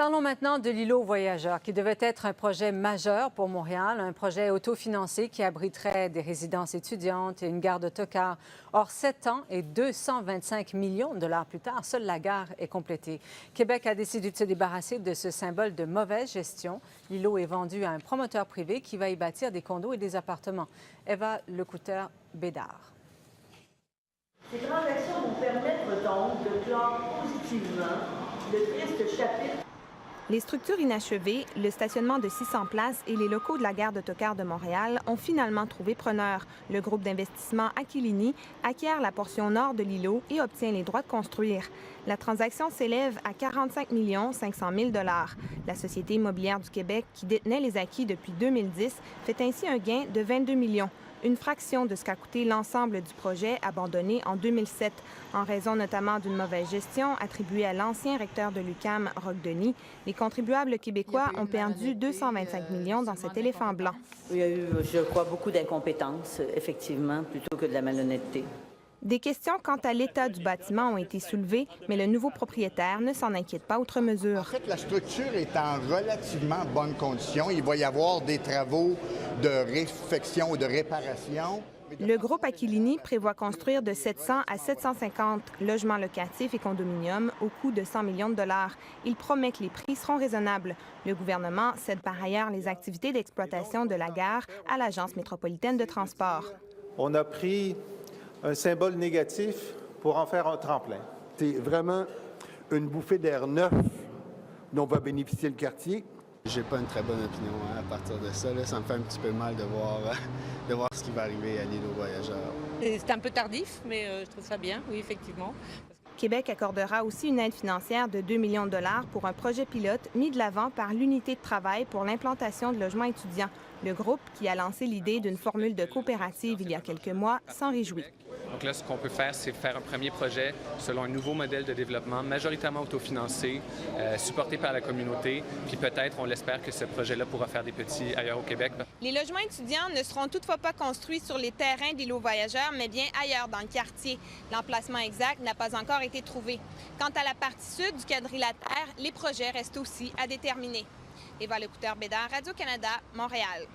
Parlons maintenant de l'îlot aux voyageurs, qui devait être un projet majeur pour Montréal, un projet autofinancé qui abriterait des résidences étudiantes et une gare d'autocar. Or, 7 ans et 225 millions de dollars plus tard, seule la gare est complétée. Québec a décidé de se débarrasser de ce symbole de mauvaise gestion. L'îlot est vendu à un promoteur privé qui va y bâtir des condos et des appartements. Eva Lecouteur-Bédard. Ces transactions vont permettre donc de clore positivement le triste chapitre. Les structures inachevées, le stationnement de 600 places et les locaux de la gare d'autocar de Montréal ont finalement trouvé preneur. Le groupe d'investissement Aquilini acquiert la portion nord de l'îlot et obtient les droits de construire. La transaction s'élève à 45 500 000 $. La Société immobilière du Québec, qui détenait les acquis depuis 2010, fait ainsi un gain de 22 millions, une fraction de ce qu'a coûté l'ensemble du projet abandonné en 2007, en raison notamment d'une mauvaise gestion attribuée à l'ancien recteur de l'UQAM, Roch Denis. Les contribuables québécois ont perdu 225 millions dans cet éléphant blanc. Il y a eu, je crois, beaucoup d'incompétence, effectivement, plutôt que de la malhonnêteté. Des questions quant à l'état du bâtiment ont été soulevées, mais le nouveau propriétaire ne s'en inquiète pas outre mesure. En fait, la structure est en relativement bonne condition. Il va y avoir des travaux de réfection ou de réparation. Le groupe Aquilini prévoit construire de 700 à 750 logements locatifs et condominiums au coût de 100 millions de dollars. Il promet que les prix seront raisonnables. Le gouvernement cède par ailleurs les activités d'exploitation de la gare à l'Agence métropolitaine de transport. On a pris un symbole négatif pour en faire un tremplin. C'est vraiment une bouffée d'air neuf dont va bénéficier le quartier. J'ai pas une très bonne opinion à partir de ça. Ça me fait un petit peu mal de voir ce qui va arriver à l'île aux voyageurs. C'est un peu tardif, mais je trouve ça bien, oui, effectivement. Québec accordera aussi une aide financière de 2 millions de dollars pour un projet pilote mis de l'avant par l'unité de travail pour l'implantation de logements étudiants. Le groupe, qui a lancé l'idée d'une formule de coopérative il y a quelques mois, s'en réjouit. Donc là, ce qu'on peut faire, c'est faire un premier projet selon un nouveau modèle de développement, majoritairement autofinancé, supporté par la communauté. Puis peut-être, on l'espère, que ce projet-là pourra faire des petits ailleurs au Québec. Les logements étudiants ne seront toutefois pas construits sur les terrains d'îlots voyageurs, mais bien ailleurs dans le quartier. L'emplacement exact n'a pas encore été trouvé. Quant à la partie sud du quadrilatère, les projets restent aussi à déterminer. Eva Lecouteur-Bédard, Radio-Canada, Montréal.